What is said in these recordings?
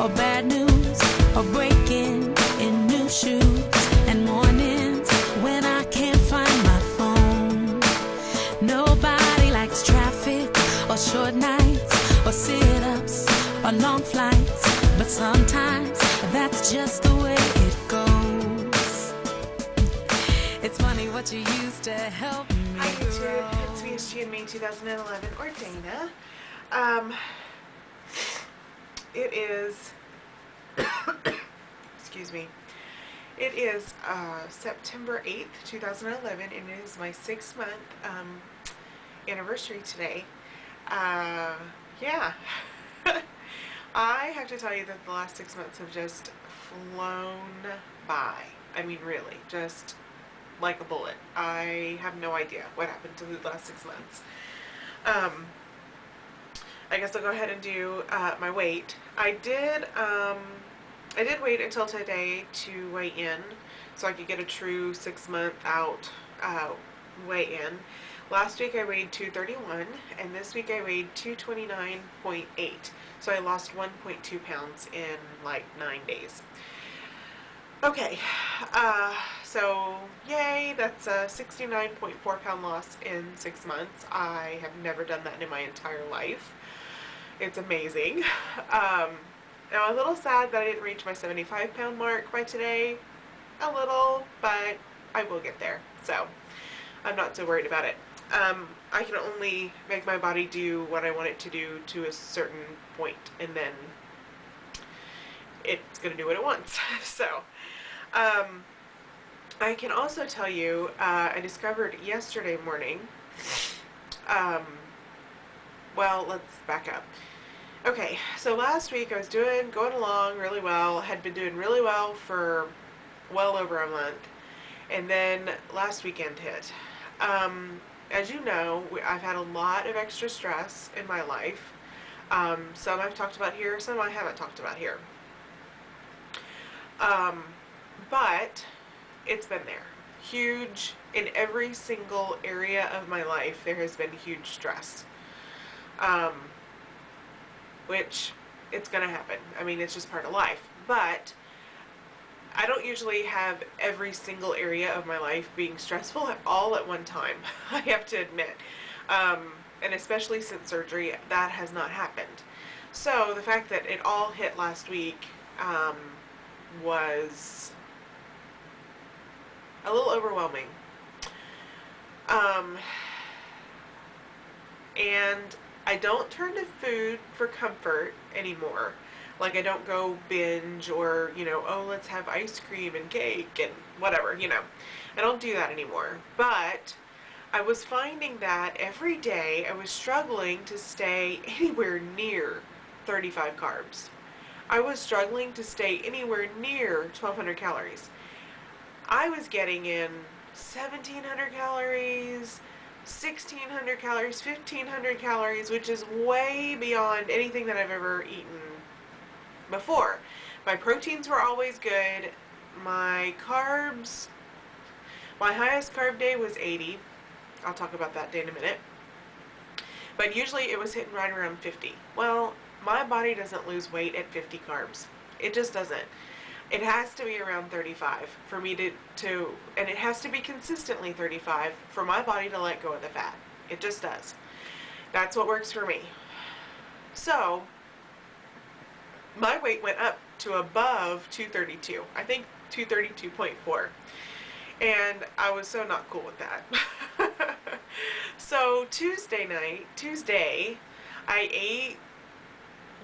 or bad news, or breaking in new shoes, and mornings when I can't find my phone. Nobody likes traffic or short nights or sit-ups or long flights, but sometimes that's just the way it goes. It's funny what you used to help me. Hi YouTube, it's VSG in May 2011, or Dana. It is, excuse me, it is September 8th, 2011, and it is my 6-month anniversary today. Yeah. I have to tell you that the last 6 months have just flown by. I mean, really, just like a bullet. I have no idea what happened to the last 6 months. I guess I'll go ahead and do my weight. I did wait until today to weigh in so I could get a true 6-month out weigh in. Last week I weighed 231, and this week I weighed 229.8. So I lost 1.2 pounds in like 9 days. Okay, so yay, that's a 69.4 pound loss in 6 months. I have never done that in my entire life. It's amazing. Now I'm a little sad that I didn't reach my 75 pound mark by today. A little, but I will get there. So I'm not so worried about it. I can only make my body do what I want it to do to a certain point, and then it's going to do what it wants. So I can also tell you, I discovered yesterday morning, well, let's back up. Okay, so last week I was going along really well, had been doing really well for well over a month, and then last weekend hit. As you know, I've had a lot of extra stress in my life. Some I've talked about here, some I haven't talked about here. But it's been there. Huge. In every single area of my life, there has been huge stress. Which, it's going to happen. I mean, it's just part of life. But I don't usually have every single area of my life being stressful all at one time, I have to admit. And especially since surgery, that has not happened. So the fact that it all hit last week was a little overwhelming. And I don't turn to food for comfort anymore. Like, I don't go binge or, you know, oh, let's have ice cream and cake and whatever, you know. I don't do that anymore. But I was finding that every day I was struggling to stay anywhere near 35 carbs. I was struggling to stay anywhere near 1,200 calories. I was getting in 1,700 calories, 1,600 calories, 1,500 calories, which is way beyond anything that I've ever eaten before. My proteins were always good. My carbs, my highest carb day was 80. I'll talk about that day in a minute. But usually it was hitting right around 50. Well, my body doesn't lose weight at 50 carbs. It just doesn't. It has to be around 35 for me to, and it has to be consistently 35 for my body to let go of the fat. It just does. That's what works for me. So, my weight went up to above 232. I think 232.4. And I was so not cool with that. So Tuesday, I ate,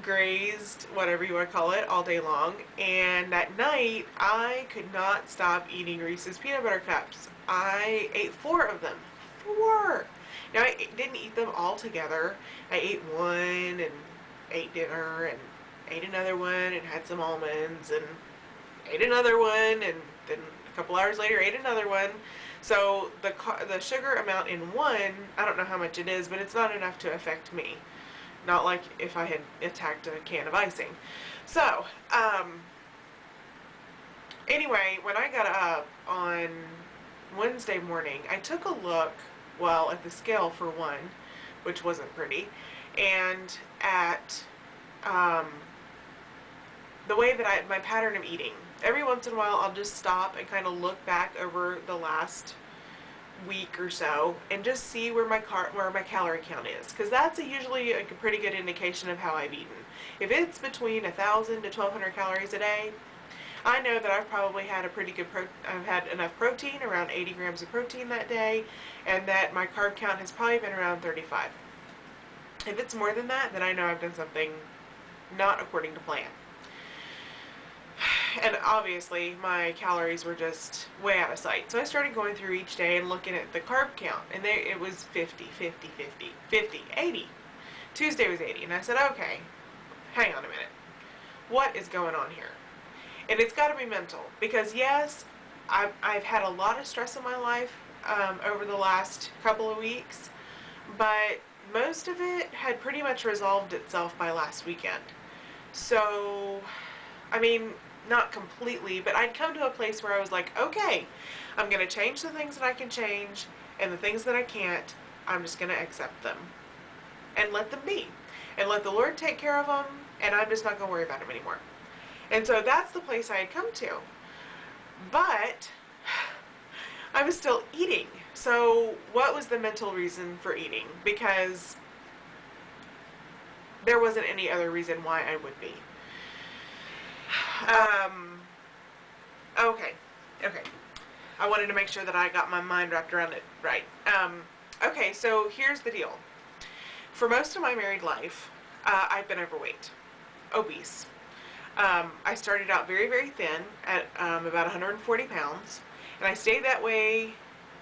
grazed, whatever you want to call it, all day long. And that night, I could not stop eating Reese's Peanut Butter Cups. I ate 4 of them. 4! Now, I didn't eat them all together. I ate one and ate dinner and ate another one and had some almonds and ate another one, and then a couple hours later ate another one. So the sugar amount in one, I don't know how much it is, but it's not enough to affect me. Not like if I had attacked a can of icing. So, anyway, when I got up on Wednesday morning, I took a look, well, at the scale for one, which wasn't pretty, and at the way that my pattern of eating. Every once in a while, I'll just stop and kind of look back over the last week or so and just see where my calorie count is, because that's usually a pretty good indication of how I've eaten. If it's between 1,000 to 1,200 calories a day, I know that I've probably had a pretty good I've had enough protein, around 80 grams of protein that day, and that my carb count has probably been around 35. If it's more than that, then I know I've done something not according to plan. And obviously my calories were just way out of sight. So I started going through each day and looking at the carb count, and it was 50, 50, 50, 50, 80. Tuesday was 80, and I said, okay, hang on a minute. What is going on here? And it's got to be mental, because yes, I've had a lot of stress in my life over the last couple of weeks, but most of it had pretty much resolved itself by last weekend. So, I mean, not completely, but I'd come to a place where I was like, okay, I'm going to change the things that I can change, and the things that I can't, I'm just going to accept them and let them be, and let the Lord take care of them, and I'm just not going to worry about them anymore. And so that's the place I had come to. But I was still eating. So what was the mental reason for eating? Because there wasn't any other reason why I would be. Okay. I wanted to make sure that I got my mind wrapped around it right. Okay, so here's the deal. For most of my married life, I've been overweight, obese. I started out very, very thin at about 140 pounds, and I stayed that way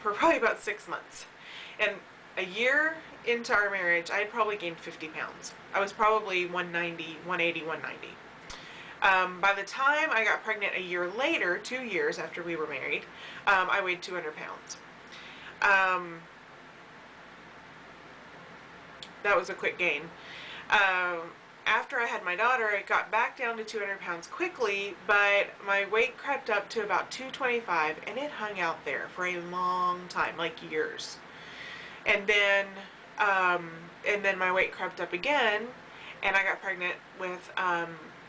for probably about 6 months. And a year into our marriage, I had probably gained 50 pounds. I was probably 190, 180, 190. By the time I got pregnant a year later, 2 years after we were married, I weighed 200 pounds. That was a quick gain. After I had my daughter, it got back down to 200 pounds quickly, but my weight crept up to about 225, and it hung out there for a long time, like years. And then my weight crept up again, and I got pregnant with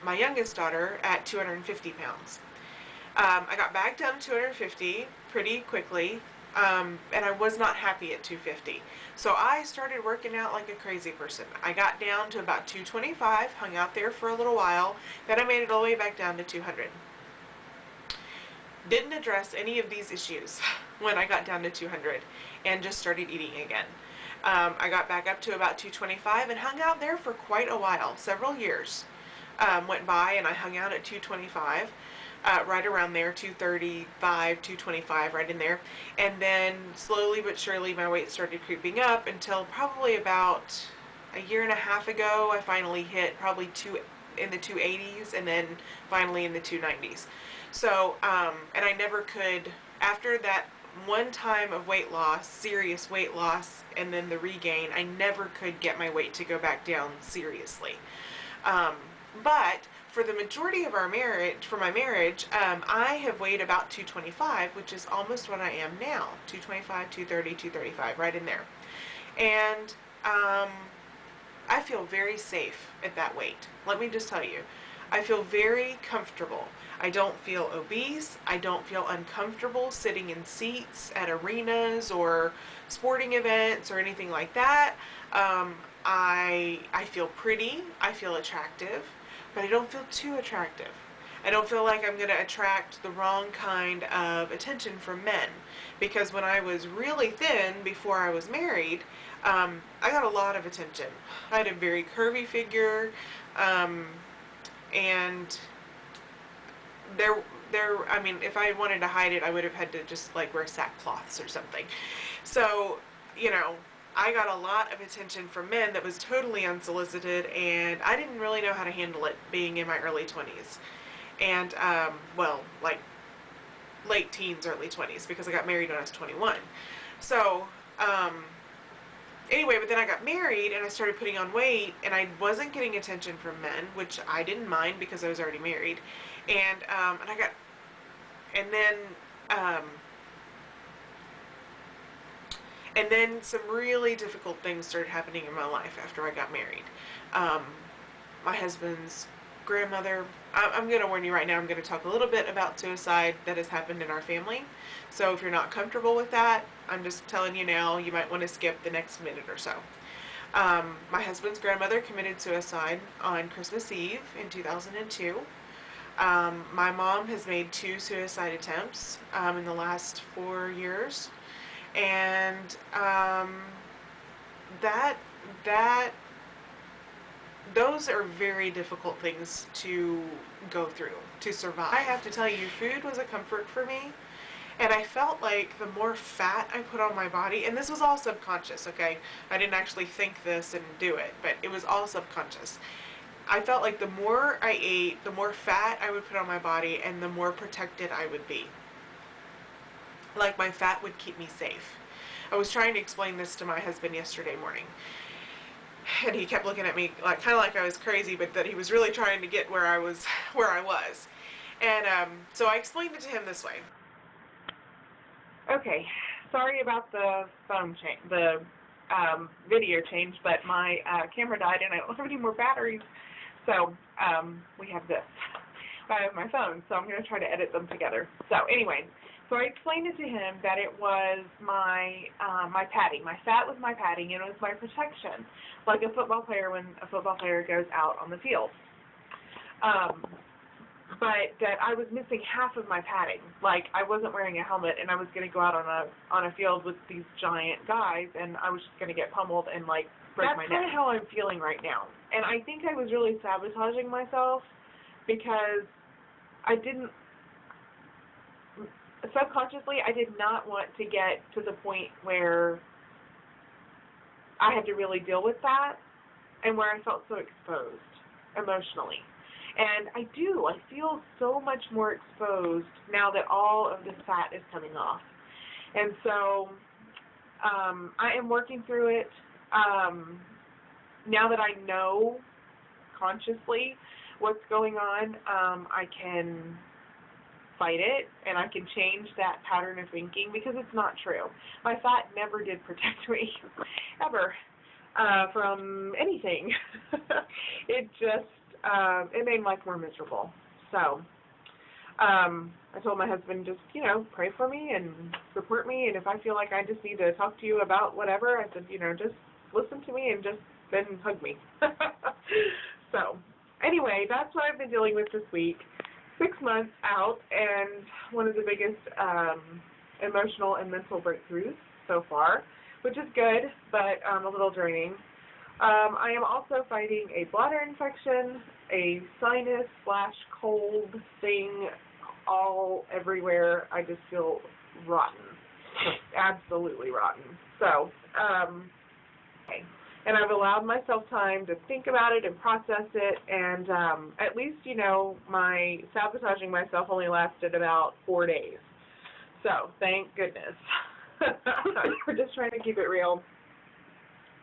my youngest daughter at 250 pounds. I got back down to 250 pretty quickly, and I was not happy at 250. So I started working out like a crazy person. I got down to about 225, hung out there for a little while, then I made it all the way back down to 200. Didn't address any of these issues when I got down to 200 and just started eating again. I got back up to about 225 and hung out there for quite a while. Several years went by and I hung out at 225. Right around there, 235, 225, right in there. And then slowly but surely my weight started creeping up until probably about a year and a half ago, I finally hit probably in the 280s, and then finally in the 290s. So, and I never could, after that one time of weight loss, serious weight loss, and then the regain, I never could get my weight to go back down seriously. But for the majority of our marriage, for my marriage, I have weighed about 225, which is almost what I am now. 225, 230, 235, right in there. And I feel very safe at that weight. Let me just tell you, I feel very comfortable. I don't feel obese. I don't feel uncomfortable sitting in seats at arenas or sporting events or anything like that. I feel pretty. I feel attractive. But I don't feel too attractive. I don't feel like I'm going to attract the wrong kind of attention from men. Because when I was really thin before I was married, I got a lot of attention. I had a very curvy figure, and I mean, if I wanted to hide it, I would have had to just like wear sackcloths or something. So, you know, I got a lot of attention from men that was totally unsolicited, and I didn't really know how to handle it being in my early 20s. And, well, like late teens, early 20s, because I got married when I was 21. So, anyway, but then I got married and I started putting on weight, and I wasn't getting attention from men, which I didn't mind because I was already married. And then some really difficult things started happening in my life after I got married. My husband's grandmother, I'm going to warn you right now, I'm going to talk a little bit about suicide that has happened in our family. So if you're not comfortable with that, I'm just telling you now, you might want to skip the next minute or so. My husband's grandmother committed suicide on Christmas Eve in 2002. My mom has made 2 suicide attempts in the last 4 years, and that that those are very difficult things to go through to survive. I have to tell you, food was a comfort for me. And I felt like the more fat I put on my body, and this was all subconscious, okay? I didn't actually think this and do it, but it was all subconscious. I felt like the more I ate, the more fat I would put on my body, and the more protected I would be. Like my fat would keep me safe. I was trying to explain this to my husband yesterday morning, and he kept looking at me like kind of like I was crazy, but that he was really trying to get where I was. And so I explained it to him this way. Okay, sorry about the phone change, the video change, but my camera died and I don't have any more batteries, so we have this. I have my phone, so I'm going to try to edit them together. So anyway, so I explained it to him that it was my padding. My fat was my padding, and it was my protection, like a football player when a football player goes out on the field. But that I was missing half of my padding. Like, I wasn't wearing a helmet, and I was going to go out on a field with these giant guys, and I was just going to get pummeled and, like, break my neck. That's kind of how I'm feeling right now. And I think I was really sabotaging myself because I didn't, subconsciously, I did not want to get to the point where I had to really deal with that and where I felt so exposed emotionally. And I feel so much more exposed now that all of this fat is coming off. And so I am working through it. Now that I know consciously what's going on, I can fight it, and I can change that pattern of thinking because it's not true. My fat never did protect me, ever, from anything. It just, it made life more miserable. So I told my husband, just, pray for me and support me, and if I feel like I just need to talk to you about whatever, I said, just listen to me and just then hug me. So anyway, that's what I've been dealing with this week. 6 months out, and one of the biggest emotional and mental breakthroughs so far, which is good, but a little draining. I am also fighting a bladder infection, a sinus/cold thing all everywhere. I just feel rotten, absolutely rotten. So, okay. And I've allowed myself time to think about it and process it, and at least, my sabotaging myself only lasted about 4 days. So, thank goodness. We're just trying to keep it real.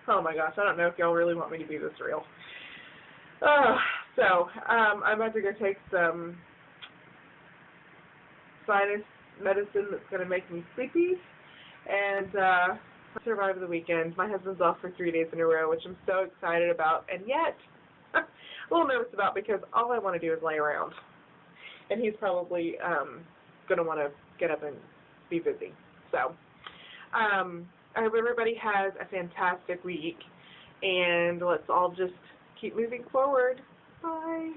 Oh my gosh, I don't know if y'all really want me to be this real. So, I'm about to go take some sinus medicine that's going to make me sleepy, and survive the weekend. My husband's off for 3 days in a row, which I'm so excited about, and yet a little nervous about because all I want to do is lay around. And he's probably going to want to get up and be busy. So I hope everybody has a fantastic week, and let's all just keep moving forward. Bye.